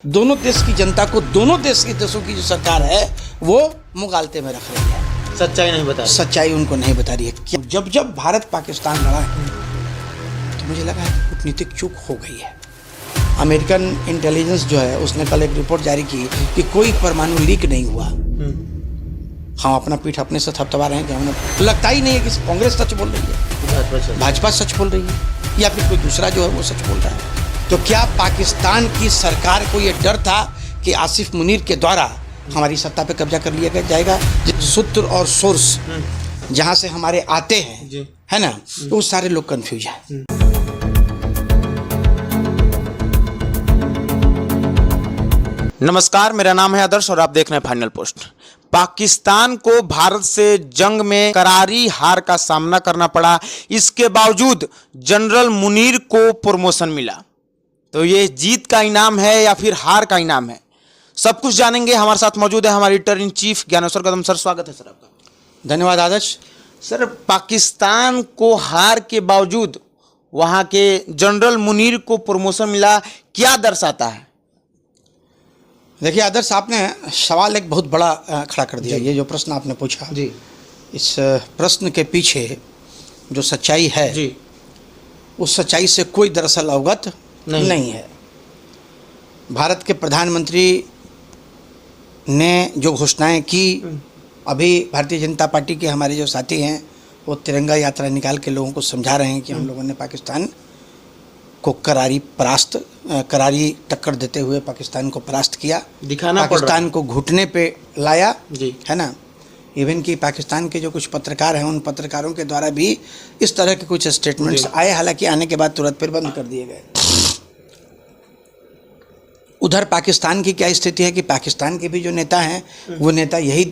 दोनों देश की जनता को दोनों देशों की जो सरकार है वो मुगालते में रख रही है। सच्चाई नहीं बता रही। सच्चाई उनको नहीं बता रही है। जब भारत पाकिस्तान लड़ा है तो मुझे लगा है कि कूटनीतिक चूक हो गई है। अमेरिकन इंटेलिजेंस जो है उसने कल एक रिपोर्ट जारी की कि कोई परमाणु लीक नहीं हुआ। हम अपना पीठ अपने से थपथपा रहे हैं कि हमें लगता ही नहीं है कि कांग्रेस सच बोल रही है, भाजपा सच बोल रही है या फिर कोई दूसरा जो है वो सच बोल रहा है। तो क्या पाकिस्तान की सरकार को ये डर था कि आसिफ मुनीर के द्वारा हमारी सत्ता पे कब्जा कर लिया जाएगा? सूत्र और सोर्स जहाँ से हमारे आते हैं है ना, तो वो सारे लोग कंफ्यूज हैं। नमस्कार, मेरा नाम है आदर्श और आप देख रहे हैं फाइनल पोस्ट। पाकिस्तान को भारत से जंग में करारी हार का सामना करना पड़ा, इसके बावजूद जनरल मुनीर को प्रमोशन मिला। तो ये जीत का इनाम है या फिर हार का इनाम है, सब कुछ जानेंगे। हमारे साथ मौजूद है हमारे editor in chief Dnyaneshwar Kadam sir. स्वागत है सर आपका। धन्यवाद आदर्श। सर, पाकिस्तान को हार के बावजूद वहाँ के जनरल मुनीर को प्रमोशन मिला, क्या दर्शाता है? देखिए आदर्श, आपने सवाल एक बहुत बड़ा खड़ा कर दिया। ये जो प्रश्न आपने पूछा जी, इस प्रश्न के पीछे जो सच्चाई है जी, उस सच्चाई से कोई दरअसल अवगत नहीं है। भारत के प्रधानमंत्री ने जो घोषणाएं की, अभी भारतीय जनता पार्टी के हमारे जो साथी हैं वो तिरंगा यात्रा निकाल के लोगों को समझा रहे हैं कि हम लोगों ने पाकिस्तान को करारी टक्कर देते हुए पाकिस्तान को परास्त किया, दिखाना पाकिस्तान को घुटने पे लाया जी, है ना। इवन कि पाकिस्तान के जो कुछ पत्रकार हैं उन पत्रकारों के द्वारा भी इस तरह के कुछ स्टेटमेंट्स आए, हालांकि आने के बाद तुरंत फिर बंद कर दिए गए। उधर पाकिस्तान की क्या स्थिति है कि पाकिस्तान के भी जो नेता हैं वो नेता यही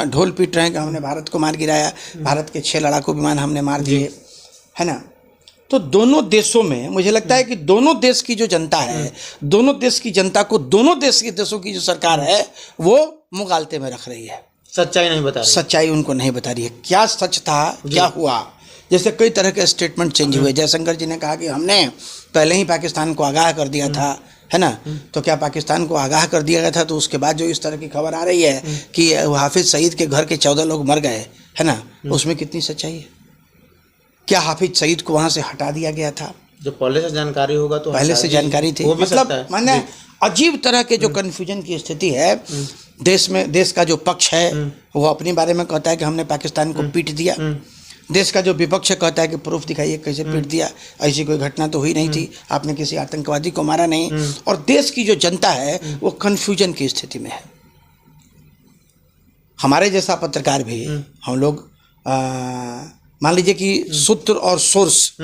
ढोल पीट रहे हैं कि हमने भारत को मार गिराया, भारत के 6 लड़ाकू विमान हमने मार दिए, है ना। तो दोनों देशों में मुझे लगता है कि दोनों देश की जो जनता है, दोनों देश की जनता को दोनों देशों की जो सरकार है वो मुगालते में रख रही है। सच्चाई नहीं बता रही। सच्चाई उनको नहीं बता रही है। क्या सच था, क्या हुआ? जैसे कई तरह के स्टेटमेंट चेंज हुए। जयशंकर जी ने कहा कि हमने पहले ही पाकिस्तान को आगाह कर दिया था, है ना। तो क्या पाकिस्तान को आगाह कर दिया गया था? तो उसके बाद जो इस तरह की खबर आ रही है कि हाफिज सईद के घर के 14 लोग मर गए, है ना, उसमें कितनी सच्चाई है? क्या हाफिज सईद को वहाँ से हटा दिया गया था? जो पहले से जानकारी होगा तो पहले से जानकारी थी, मतलब माने अजीब तरह के जो कन्फ्यूजन की स्थिति है देश का जो पक्ष है वो अपने बारे में कहता है कि हमने पाकिस्तान को पीट दिया, देश का जो विपक्ष कहता है कि प्रूफ दिखाइए कैसे पीट दिया, ऐसी कोई घटना तो हुई नहीं थी, आपने किसी आतंकवादी को मारा नहीं। और देश की जो जनता है वो कन्फ्यूजन की स्थिति में है। हमारे जैसा पत्रकार भी, हम लोग मान लीजिए कि सूत्र और सोर्स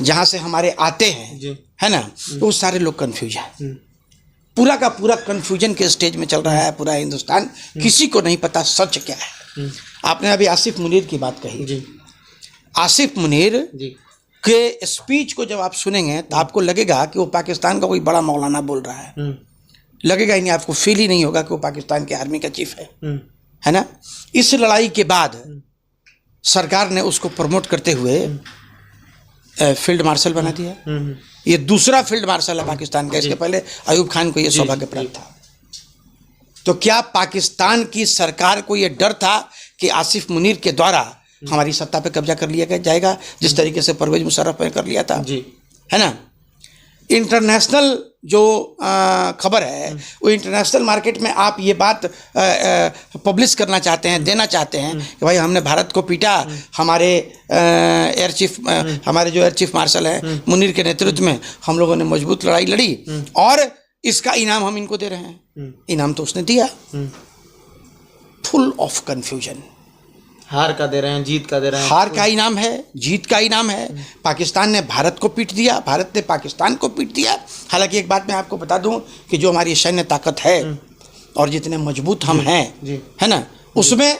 जहाँ से हमारे आते हैं, है ना, तो वो सारे लोग कन्फ्यूज हैं। पूरा का पूरा कन्फ्यूजन के स्टेज में चल रहा है पूरा हिंदुस्तान। किसी को नहीं पता सच क्या है। आपने अभी आसिफ मुनीर की बात कही। आसिफ मुनीर के स्पीच को जब आप सुनेंगे तो आपको लगेगा कि वो पाकिस्तान का कोई बड़ा मौलाना बोल रहा है। लगेगा ही नहीं, आपको फील ही नहीं होगा कि वो पाकिस्तान के आर्मी का चीफ है ना। इस लड़ाई के बाद सरकार ने उसको प्रमोट करते हुए फील्ड मार्शल बना दिया। ये दूसरा फील्ड मार्शल है पाकिस्तान का। इसके पहले अयूब खान को ये सौभाग्य प्राप्त था। तो क्या पाकिस्तान की सरकार को ये डर था कि आसिफ मुनीर के द्वारा हमारी सत्ता पे कब्जा कर लिया जाएगा, जिस तरीके से परवेज मुशर्रफ ने कर लिया था, है ना। इंटरनेशनल जो खबर है वो इंटरनेशनल मार्केट में आप ये बात पब्लिश करना चाहते हैं, देना चाहते हैं कि भाई हमने भारत को पीटा, हमारे हमारे जो एयर चीफ मार्शल हैं मुनीर के नेतृत्व में हम लोगों ने मजबूत लड़ाई लड़ी और इसका इनाम हम इनको दे रहे हैं। इनाम तो उसने दिया। Full of confusion. हार का दे रहे हैं, जीत का दे रहे हैं। हार का इनाम है, जीत का इनाम है। पाकिस्तान ने भारत को पीट दिया, भारत ने पाकिस्तान को पीट दिया। हालांकि एक बात मैं आपको बता दूं कि जो हमारी सैन्य ताकत है और जितने मजबूत हम हैं, है ना, उसमें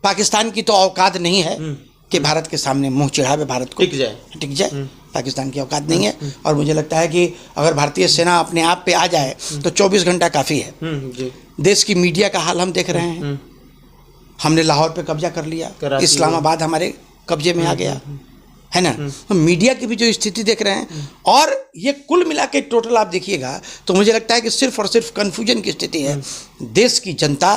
पाकिस्तान की तो औकात नहीं है कि भारत के सामने मुंह चिढ़ावे, भारत को टिक जाए। पाकिस्तान की औकात नहीं है। और मुझे लगता है कि अगर भारतीय सेना अपने आप पे आ जाए तो 24 घंटा काफ़ी है। देश की मीडिया का हाल हम देख रहे हैं। हमने लाहौर पे कब्जा कर लिया, इस्लामाबाद हमारे कब्जे में आ गया, है ना। हम मीडिया की भी जो स्थिति देख रहे हैं, और ये कुल मिला के टोटल आप देखिएगा तो मुझे लगता है कि सिर्फ और सिर्फ कन्फ्यूजन की स्थिति है। देश की जनता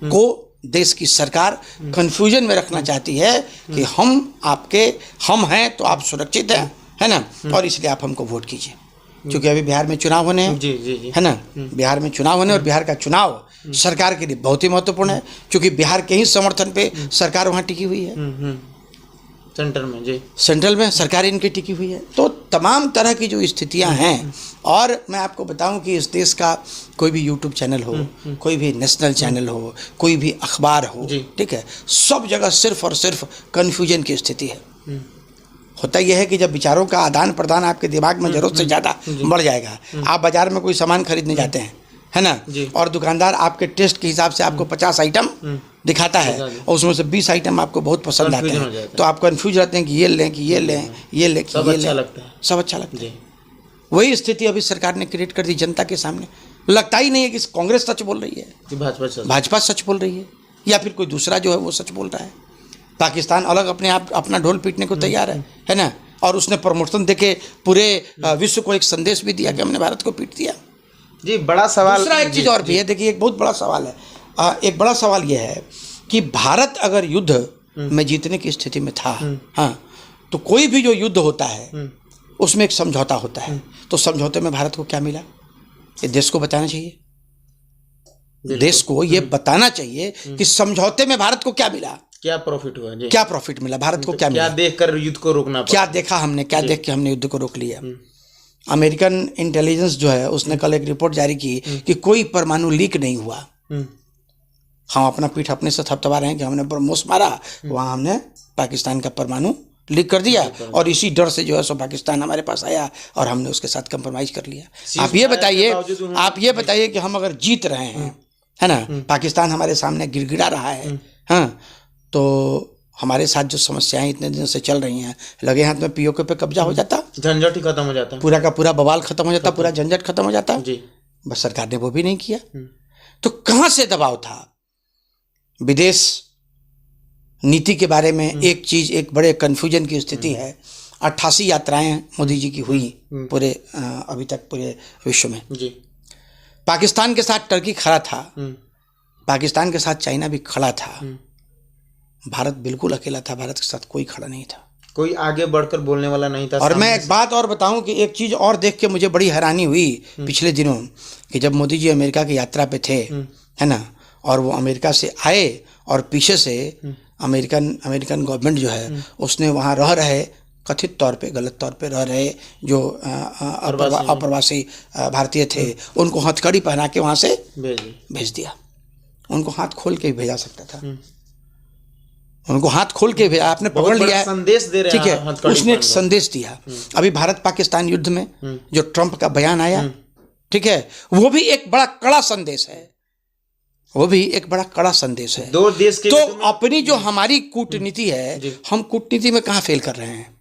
को, देश की सरकार कन्फ्यूजन में रखना चाहती है कि हम हैं तो आप सुरक्षित हैं, है ना, और इसलिए आप हमको वोट कीजिए। क्योंकि अभी बिहार में चुनाव होने हैं, जी। है ना, बिहार में चुनाव होने, और बिहार का चुनाव सरकार के लिए बहुत ही महत्वपूर्ण है, क्योंकि बिहार के ही समर्थन पे सरकार वहाँ टिकी हुई है। सेंट्रल में सरकार इनकी टिकी हुई है। तो तमाम तरह की जो स्थितियां हैं, और मैं आपको बताऊं कि इस देश का कोई भी यूट्यूब चैनल हो, कोई भी नेशनल चैनल हो, कोई भी अखबार हो, ठीक है, सब जगह सिर्फ और सिर्फ कन्फ्यूजन की स्थिति है। होता यह है कि जब विचारों का आदान प्रदान आपके दिमाग में जरूरत से ज़्यादा बढ़ जाएगा, आप बाजार में कोई सामान खरीदने जाते हैं, है ना, और दुकानदार आपके टेस्ट के हिसाब से आपको 50 आइटम दिखाता है, और उसमें से 20 आइटम आपको बहुत पसंद आते हैं, तो आप कंफ्यूज रहते हैं कि ये लें कि ये लें, ये लें कि ये लें, सब अच्छा लगता है। वही स्थिति अभी सरकार ने क्रिएट कर दी जनता के सामने। लगता ही नहीं है कि कांग्रेस सच बोल रही है, भाजपा सच बोल रही है, या फिर कोई दूसरा जो है वो सच बोल रहा है। पाकिस्तान अलग अपना ढोल पीटने को तैयार है ना, और उसने प्रमोशन देके पूरे विश्व को एक संदेश भी दिया कि हमने भारत को पीट दिया। जी, बड़ा सवाल। दूसरा एक चीज़ और भी है, देखिए, एक बहुत बड़ा सवाल है। एक बड़ा सवाल यह है कि भारत अगर युद्ध में जीतने की स्थिति में था, हाँ, तो कोई भी जो युद्ध होता है उसमें एक समझौता होता है, तो समझौते में भारत को क्या मिला, ये देश को बताना चाहिए। देश को ये बताना चाहिए कि समझौते में भारत को क्या मिला, क्या प्रॉफिट हुआ जी? क्या प्रॉफिट मिला भारत को, क्या मिला, क्या देखकर युद्ध को रोकना पड़ा? क्या देखा हमने, क्या देख के हमने युद्ध को रोक लिया। अमेरिकन इंटेलिजेंस जो है उसने कल एक रिपोर्ट जारी की कि कोई परमाणु लीक नहीं हुआ। हम अपना पीठ अपने से थपथपा रहे हैं कि हमने ब्रह्मोस मारा, वहाँ हमने पाकिस्तान का परमाणु लीक कर दिया, और इसी डर से जो है सो पाकिस्तान हमारे पास आया और हमने उसके साथ कंप्रोमाइज कर लिया। आप ये बताइए कि हम अगर जीत रहे हैं, है ना, पाकिस्तान हमारे सामने गिड़गिड़ा रहा है, हाँ, तो हमारे साथ जो समस्याएं इतने दिन से चल रही हैं, लगे हाथ में पीओके पे कब्जा हो जाता, झंझट ही खत्म हो जाता, पूरा का पूरा बवाल खत्म हो जाता, पूरा झंझट खत्म हो जाता जी। बस सरकार ने वो भी नहीं किया। तो कहां से दबाव था? विदेश नीति के बारे में एक चीज, एक बड़े कन्फ्यूजन की स्थिति है। 88 यात्राएं मोदी जी की हुई पूरे अभी तक पूरे विश्व में जी। पाकिस्तान के साथ टर्की खड़ा था, पाकिस्तान के साथ चाइना भी खड़ा था, भारत बिल्कुल अकेला था, भारत के साथ कोई खड़ा नहीं था, कोई आगे बढ़कर बोलने वाला नहीं था। और मैं एक बात और बताऊं कि एक चीज और देख के मुझे बड़ी हैरानी हुई पिछले दिनों, कि जब मोदी जी अमेरिका की यात्रा पे थे, है ना, और वो अमेरिका से आए और पीछे से अमेरिकन गवर्नमेंट जो है उसने वहाँ रह रहे, कथित तौर पे, गलत तौर पे रह रहे जो अप्रवासी भारतीय थे, उनको हथकड़ी पहना के वहाँ से भेज दिया। उनको हाथ खोल के भेजा सकता था, उनको हाथ खोल के भेजा, आपने पकड़ लिया है, संदेश दे रहे हैं, ठीक है, उसने एक संदेश दिया। अभी भारत पाकिस्तान युद्ध में जो ट्रंप का बयान आया, ठीक है, वो भी एक बड़ा कड़ा संदेश है, वो भी एक बड़ा कड़ा संदेश है। दो देश के, तो अपनी जो हमारी कूटनीति है, हम कूटनीति में कहाँ फेल कर रहे हैं?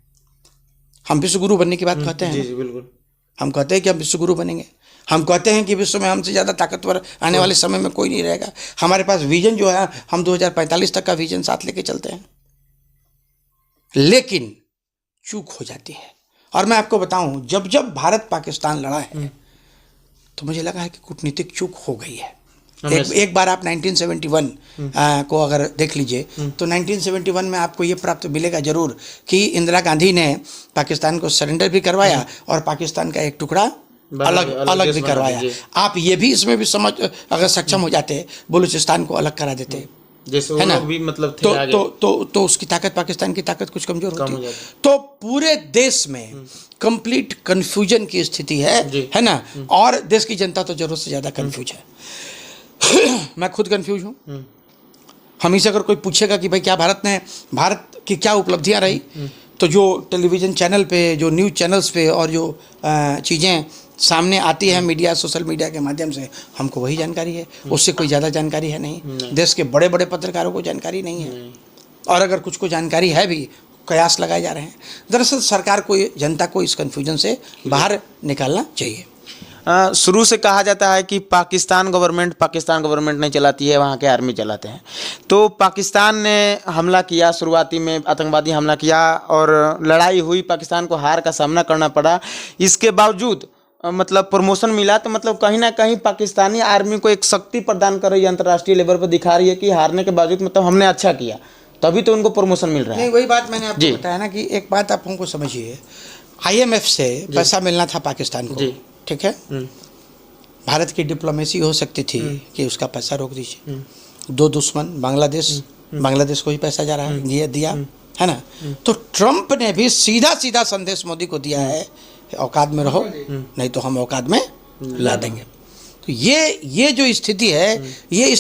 हम विश्व गुरु बनने की बात कहते हैं, जी बिल्कुल, हम कहते हैं कि हम विश्व गुरु बनेंगे, हम कहते हैं कि विश्व में हमसे ज़्यादा ताकतवर आने वाले समय में कोई नहीं रहेगा, हमारे पास विजन जो है हम 2045 तक का विजन साथ लेके चलते हैं, लेकिन चूक हो जाती है। और मैं आपको बताऊं, जब भारत पाकिस्तान लड़ा है तो मुझे लगा है कि कूटनीतिक चूक हो गई है। एक बार आप 1971 को अगर देख लीजिए तो 1971 में आपको ये प्राप्त मिलेगा जरूर कि इंदिरा गांधी ने पाकिस्तान को सरेंडर भी करवाया और पाकिस्तान का एक टुकड़ा अलग भी करवाया। आप ये भी इसमें भी समझ अगर सक्षम हो जाते, बलूचिस्तान को अलग करा देते, है ना, भी मतलब तो उसकी ताकत, पाकिस्तान की ताकत कुछ कमजोर होती। तो पूरे देश में कंप्लीट कंफ्यूजन की स्थिति है ना, और देश की जनता तो जरूरत से ज्यादा कंफ्यूज है। मैं खुद कंफ्यूज हूँ। हम से अगर कोई पूछेगा कि भाई क्या भारत की क्या उपलब्धियां रही, तो जो टेलीविज़न चैनल पे, जो न्यूज़ चैनल्स पे और जो चीज़ें सामने आती है मीडिया, सोशल मीडिया के माध्यम से, हमको वही जानकारी है, उससे कोई ज़्यादा जानकारी है नहीं। देश के बड़े बड़े पत्रकारों को जानकारी नहीं है, और अगर कुछ को जानकारी है भी, कयास लगाए जा रहे हैं। दरअसल सरकार को, जनता को इस कन्फ्यूजन से बाहर निकालना चाहिए। शुरू से कहा जाता है कि पाकिस्तान गवर्नमेंट नहीं चलाती है, वहाँ के आर्मी चलाते हैं। तो पाकिस्तान ने हमला किया, शुरुआती में आतंकवादी हमला किया और लड़ाई हुई, पाकिस्तान को हार का सामना करना पड़ा। इसके बावजूद मतलब प्रमोशन मिला, तो मतलब कहीं ना कहीं पाकिस्तानी आर्मी को एक शक्ति प्रदान कर रही है, अंतर्राष्ट्रीय लेवल पर दिखा रही है कि हारने के बावजूद मतलब हमने अच्छा किया, तभी तो उनको प्रमोशन मिल रहा है। नहीं, वही बात मैंने आपको बताया ना कि एक बात आप हमको समझिए, IMF से पैसा मिलना था पाकिस्तान को, ठीक है, भारत की डिप्लोमेसी हो सकती थी कि उसका पैसा रोक दीजिए। दो दुश्मन बांग्लादेश को ही पैसा जा रहा है, दिया है ना। तो ट्रंप ने भी सीधा सीधा संदेश मोदी को दिया है, औकात में रहो, नहीं तो हम औकात में ला देंगे। तो ये जो स्थिति है, ये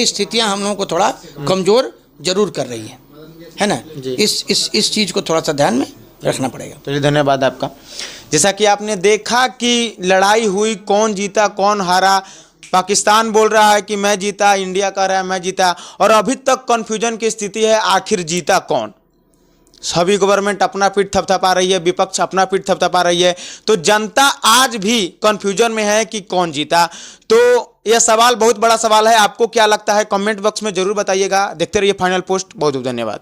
स्थितियां हम लोगों को थोड़ा कमजोर जरूर कर रही है ना। इस चीज को थोड़ा सा ध्यान में रखना पड़ेगा। चलिए, धन्यवाद आपका। जैसा कि आपने देखा कि लड़ाई हुई, कौन जीता कौन हारा, पाकिस्तान बोल रहा है कि मैं जीता, इंडिया कह रहा है मैं जीता, और अभी तक कन्फ्यूजन की स्थिति है, आखिर जीता कौन। सभी गवर्नमेंट अपना पीठ थपथपा रही है, विपक्ष अपना पीठ थपथपा रही है, तो जनता आज भी कंफ्यूजन में है कि कौन जीता। तो यह सवाल बहुत बड़ा सवाल है, आपको क्या लगता है कमेंट बॉक्स में जरूर बताइएगा। देखते रहिए फाइनल पोस्ट। बहुत बहुत धन्यवाद।